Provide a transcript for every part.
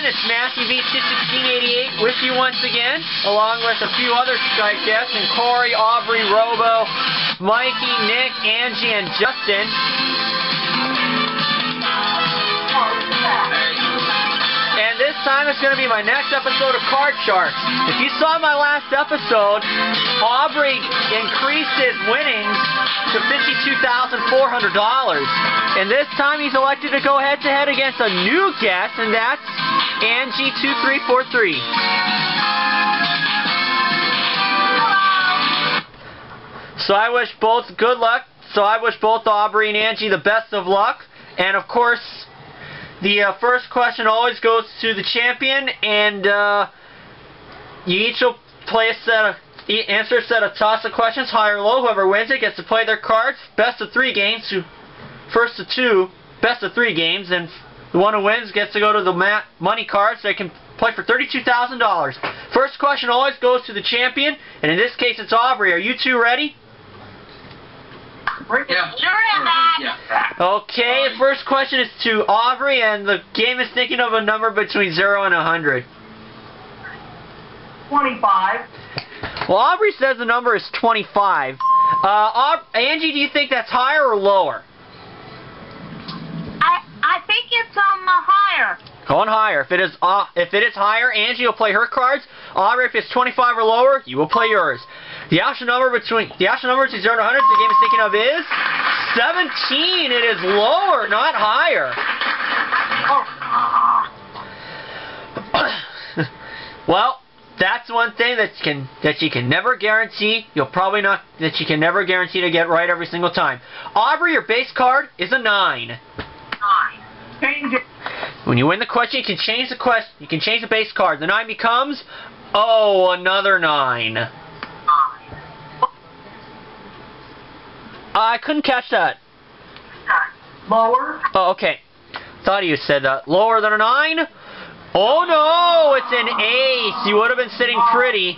everyone. It's Matthew V1688 with you once again, along with a few other Skype guests, and Corey, Aubrey, Robo, Mikey, Nick, Angie, and Justin. And this time it's going to be my next episode of Card Sharks. If you saw my last episode, Aubrey increased his winnings to $52,400. And this time he's elected to go head-to-head against a new guest, and that's Angie2343. So I wish both good luck. So I wish both Aubrey and Angie the best of luck. And of course, the first question always goes to the champion, and you each will play a set of answer a set of toss-up questions, high or low. Whoever wins it gets to play their cards. Best of 3 games. First of 2, best of 3 games, and the one who wins gets to go to the money cards. So they can play for $32,000. First question always goes to the champion, and in this case it's Aubrey. Are you two ready? Yeah. Okay, the first question is to Aubrey, and the game is thinking of a number between 0 and 100. 25. Well, Aubrey says the number is 25. Angie, do you think that's higher or lower? I think it's higher. Going higher. If it is higher, Angie will play her cards. Aubrey, if it's 25 or lower, you will play yours. The actual number between 0 and 100 the game is thinking of is 17. It is lower, not higher. Well, that's one thing that you can never guarantee. You can never guarantee to get right every single time. Aubrey, your base card is a 9. 9. Change it. When you win the question, you can change the question. You can change the base card. The 9 becomes, oh, another 9. I couldn't catch that. Lower. Oh, okay. Thought you said that. Lower than a 9? Oh no, it's an ace. You would have been sitting pretty.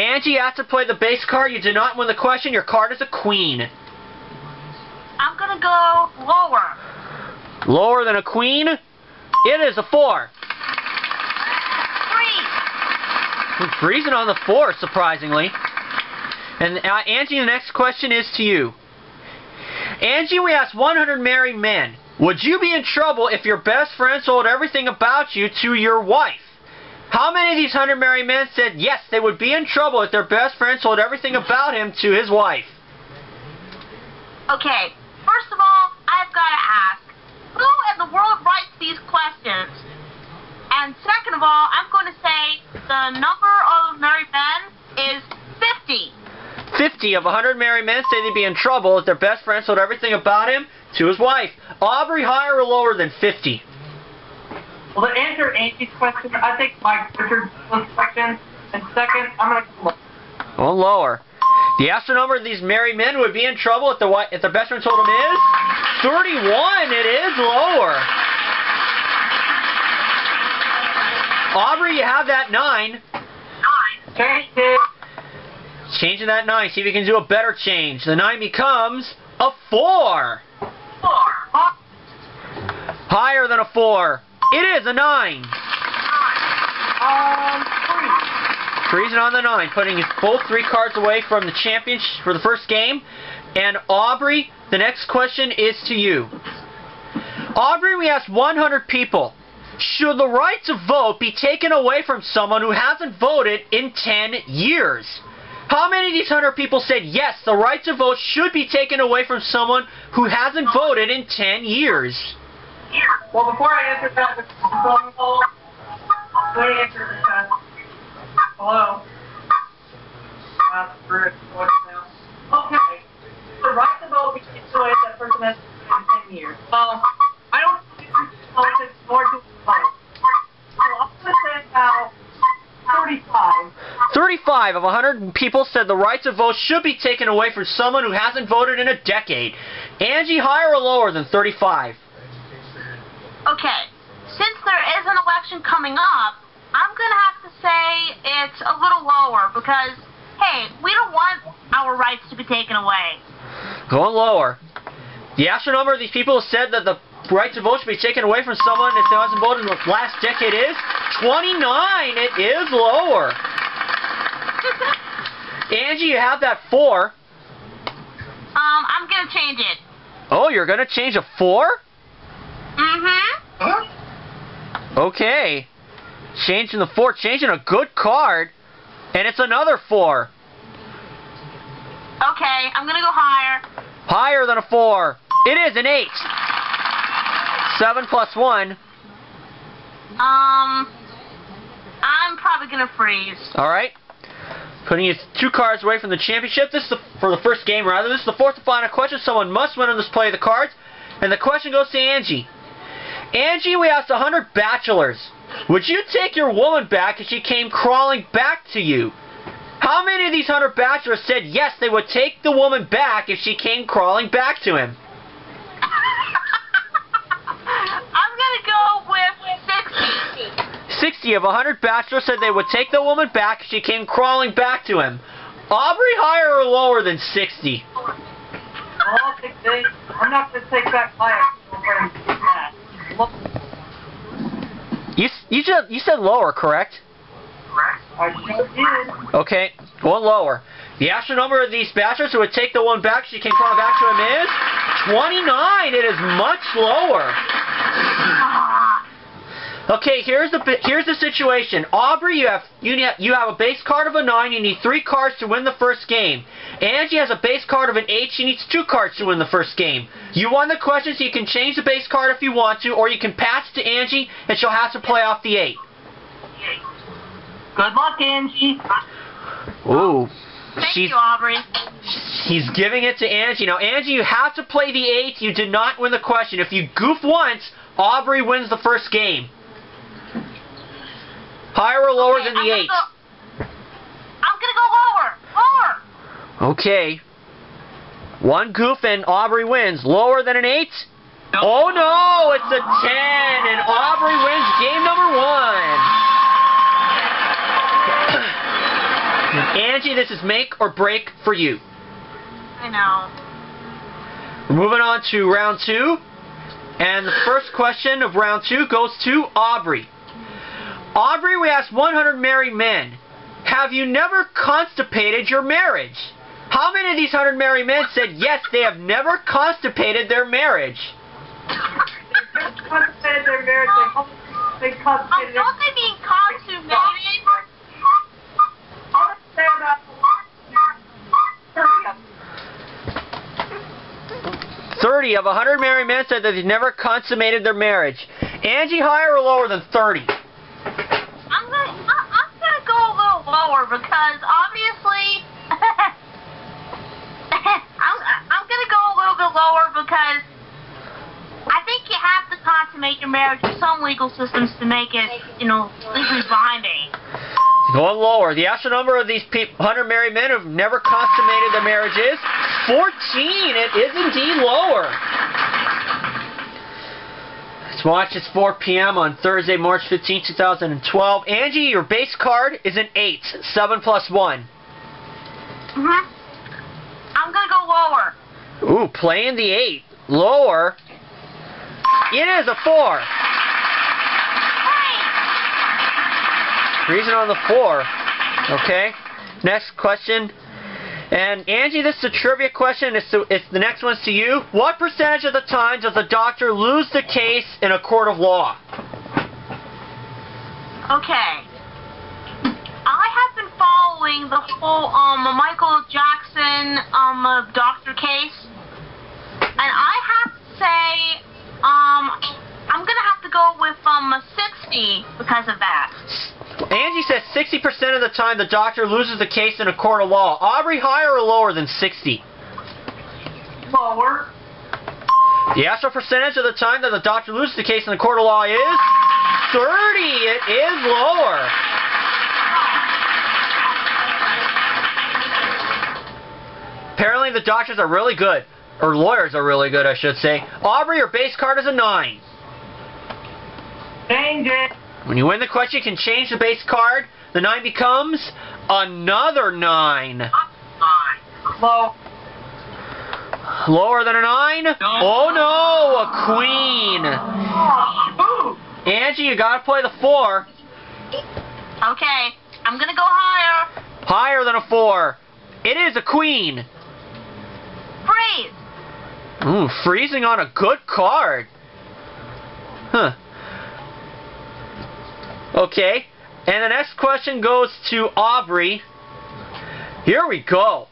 Angie, you have to play the base card. You did not win the question. Your card is a queen. I'm going to go lower. Lower than a queen? It is a 4. 3. Freezing on the 4, surprisingly. And Angie, the next question is to you. Angie, we asked 100 married men. Would you be in trouble if your best friend told everything about you to your wife? How many of these 100 married men said yes, they would be in trouble if their best friend told everything about him to his wife? Okay, first of all, I've got to ask, who in the world writes these questions? And second of all, I'm going to say the number of married men is 50. 50 of 100 married men say they'd be in trouble if their best friend told everything about him to his wife. Aubrey, higher or lower than 50? Well, to answer Angie's question, I think Mike Richard's question. And second, I'm going to go lower. Well, lower. The actual number of these married men who would be in trouble if their best friend told them is 31. It is lower. Aubrey, you have that 9. 9. Change it. Changing that 9. See if you can do a better change. The 9 becomes a 4. 4. Higher than a 4. It is a 9. 3. Freezing on the 9, putting both 3 cards away from the champion for the first game. And Aubrey, the next question is to you. Aubrey, we asked 100 people. Should the right to vote be taken away from someone who hasn't voted in 10 years? How many of these 100 people said yes, the right to vote should be taken away from someone who hasn't voted in 10 years? Well, before I answer that, let me answer this. Hello? That's rude. Okay. The right to vote is away that person has voted in 10 years. I don't think politics nor do vote. So I'm going to say about 35. 35 of 100 people said the right to vote should be taken away from someone who hasn't voted in a decade. Angie, higher or lower than 35? Okay, since there is an election coming up, I'm going to have to say it's a little lower because, hey, we don't want our rights to be taken away. Going lower. The actual number of these people said that right to vote should be taken away from someone that hasn't voted in the last decade is 29. It is lower. Angie, you have that 4. I'm gonna change it. Oh, you're gonna change a 4? Mm-hmm. Okay. Changing the 4, changing a good card, and it's another 4. Okay, I'm gonna go higher. Higher than a 4. It is an 8. 7 plus 1. I'm probably gonna freeze. Alright. Putting you 2 cards away from the championship. This is for the first game, rather. This is the 4th and final question. Someone must win on this play of the cards. And the question goes to Angie. Angie, we asked 100 bachelors. Would you take your woman back if she came crawling back to you? How many of these 100 bachelors said yes, they would take the woman back if she came crawling back to him? I'm gonna go with 60. 60 of 100 bachelors said they would take the woman back if she came crawling back to him. Aubrey, higher or lower than 60? I'll take the, I'm not going to take back higher. You said lower, correct? I sure did. Okay, going lower. The actual number of these bachelors who would take the one back she came crawling back to him is 29. It is much lower. Okay, here's the situation. Aubrey, you have a base card of a 9. You need 3 cards to win the first game. Angie has a base card of an 8. She needs 2 cards to win the first game. You won the question, so you can change the base card if you want to, or you can pass it to Angie, and she'll have to play off the 8. Good luck, Angie. Ooh. Thank you, Aubrey. He's giving it to Angie. Now, Angie, you have to play the 8. You did not win the question. If you goof once, Aubrey wins the first game. Higher or lower than the 8? I'm gonna go lower. Lower. Okay. 1 goof and Aubrey wins. Lower than an 8? No. Oh no! It's a 10 and Aubrey wins game number 1. Angie, this is make or break for you. I know. We're moving on to round 2. And the first question of round 2 goes to Aubrey. Aubrey, we asked 100 married men, have you never constipated your marriage? How many of these 100 married men said yes, they have never constipated their marriage? They constipated their marriage. They constipated their Don't they mean consummated? I'm going to say about 30 of 100 married men said that they've never consummated their marriage. Angie, higher or lower than 30? I'm gonna go a little lower because obviously I'm gonna go a little bit lower because I think you have to consummate your marriage with some legal systems to make it, legally binding. Going lower. The actual number of these 100 married men who have never consummated their marriage is 14. It is indeed lower. Let's watch. It's 4 p.m. on Thursday, March 15, 2012. Angie, your base card is an 8. 7 plus 1. I'm gonna go lower. Ooh, playing the 8. Lower. It is a 4. Reason on the 4. Okay. Next question. And Angie, this is a trivia question. It's the next one's to you. What percentage of the time does the doctor lose the case in a court of law? Okay. I have been following the whole Michael Jackson doctor case, and I have to say I'm gonna have to go with 60 because of that. Angie says 60% of the time the doctor loses the case in a court of law. Aubrey, higher or lower than 60? lower. The actual percentage of the time that the doctor loses the case in the court of law is 30. It is lower. Apparently the doctors are really good. Or lawyers are really good, I should say. Aubrey, your base card is a 9. Change it. When you win the question, you can change the base card. The 9 becomes another 9. Low. Lower than a 9? No. Oh no, a queen. Oh, Angie, you gotta play the 4. Okay, I'm gonna go higher. Higher than a 4. It is a queen. Freeze. Ooh, freezing on a good card. Huh. Okay, and the next question goes to Aubrey. Here we go.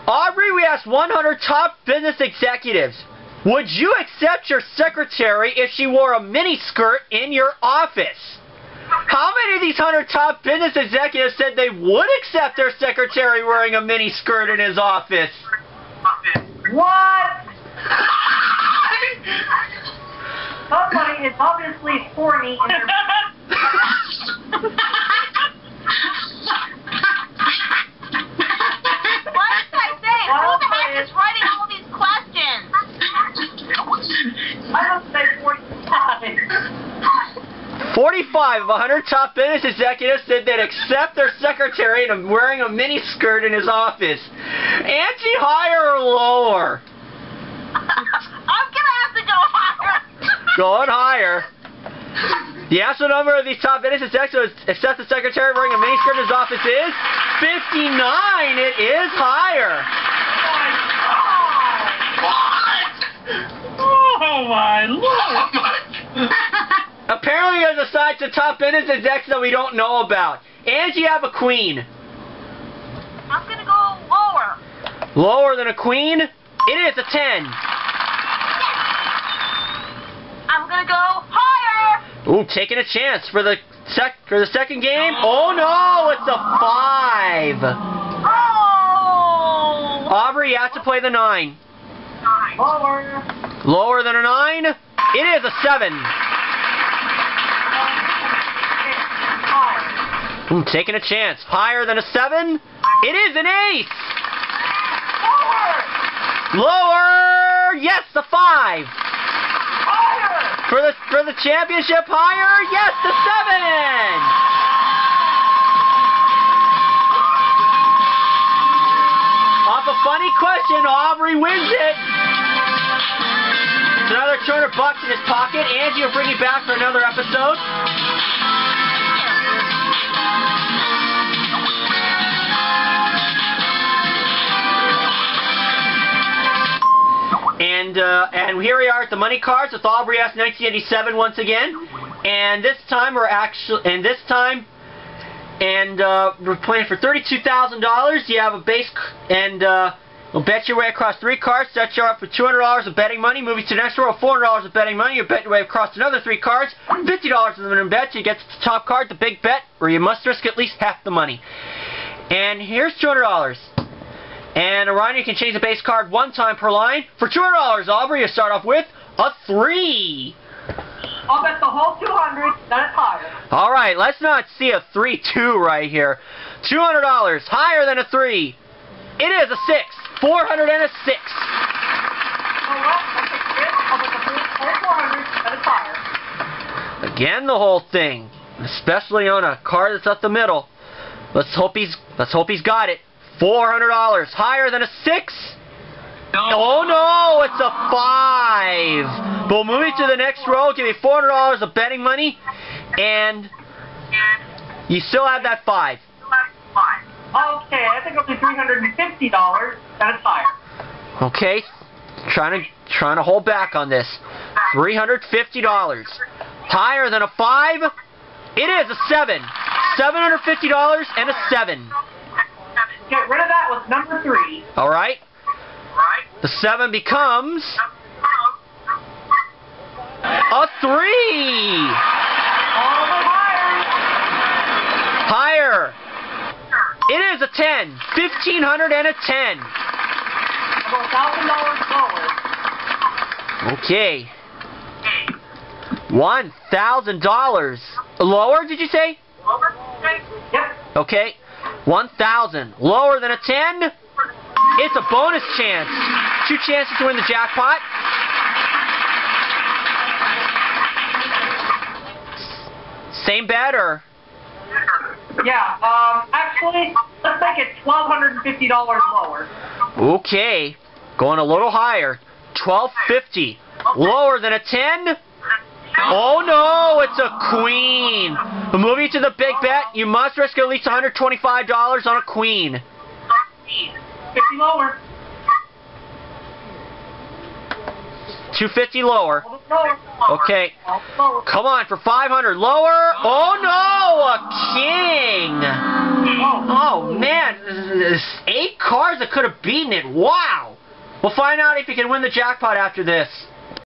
Aubrey, we asked 100 top business executives. Would you accept your secretary if she wore a miniskirt in your office? How many of these 100 top business executives said they would accept their secretary wearing a miniskirt in his office? what? Somebody is obviously horny in their... What did I say? Who the heck is writing all these questions? I don't say 45. 45 of 100 top business executives said they'd accept their secretary and wearing a miniskirt in his office. Angie, higher or lower? I'm gonna have to go higher. Going higher. The actual number of these top business executives accept the secretary wearing a miniskirt in his office is 59. It is higher. Oh my lord! Apparently there's a side to top business execs that we don't know about. Angie, you have a queen. I'm gonna go lower. Lower than a queen? It is a 10. I'm gonna go higher. Ooh, taking a chance for the second game. Oh no, it's a 5. Oh. Aubrey, you have to play the 9. Lower. Lower than a 9? It is a 7. Ooh, taking a chance. Higher than a 7? It is an ace. Lower. Yes, a 5. For the championship, higher. Yes, the 7. Off a funny question, Aubrey wins it. It's another 200 bucks in his pocket. Angie will bring you back for another episode. And here we are at the money cards with AubreyS1987 once again. And this time we're we're playing for $32,000. You have a base, and we'll bet your way across 3 cards. Set you up for $200 of betting money. Moving to the next row, $400 of betting money. You bet your way across another 3 cards. $50 of the minimum bet. You get to the top card, the big bet, where you must risk at least half the money. And here's $200. And Orion, you can change the base card 1 time per line. For $200, Aubrey, you start off with a 3. I'll bet the whole 200, then it's higher. Alright, let's not see a 3-2 right here. $200, higher than a 3. It is a 6. 406. I'll bet the whole 400, then it's higher. Again, the whole thing. Especially on a card that's up the middle. Let's hope he's got it. $400, higher than a 6. No. Oh no, it's a 5. But moving to the next row, give you $400 of betting money, and you still have that 5. Okay, I think it'll be $350, then it's higher. Okay, trying to hold back on this. $350, higher than a 5. It is a 7. $750 and a 7. Get rid of that with number 3. All right. The 7 becomes a 3. Higher. It is a 10. $1,510. About $1,000 lower. Okay. $1,000 lower, did you say? Yep. Okay. 1,000. Lower than a 10? It's a bonus chance. 2 chances to win the jackpot. Same bet, or? Yeah, actually, let's make it $1,250 lower. Okay. Going a little higher. 1250. Lower than a 10? Oh no, it's a queen. Moving to the big bet, you must risk at least $125 on a queen. 50 lower. 250 lower. Okay. Lower. Come on, for 500. Lower. Oh no, a king. Oh man, 8 cards that could have beaten it. Wow. We'll find out if you can win the jackpot after this.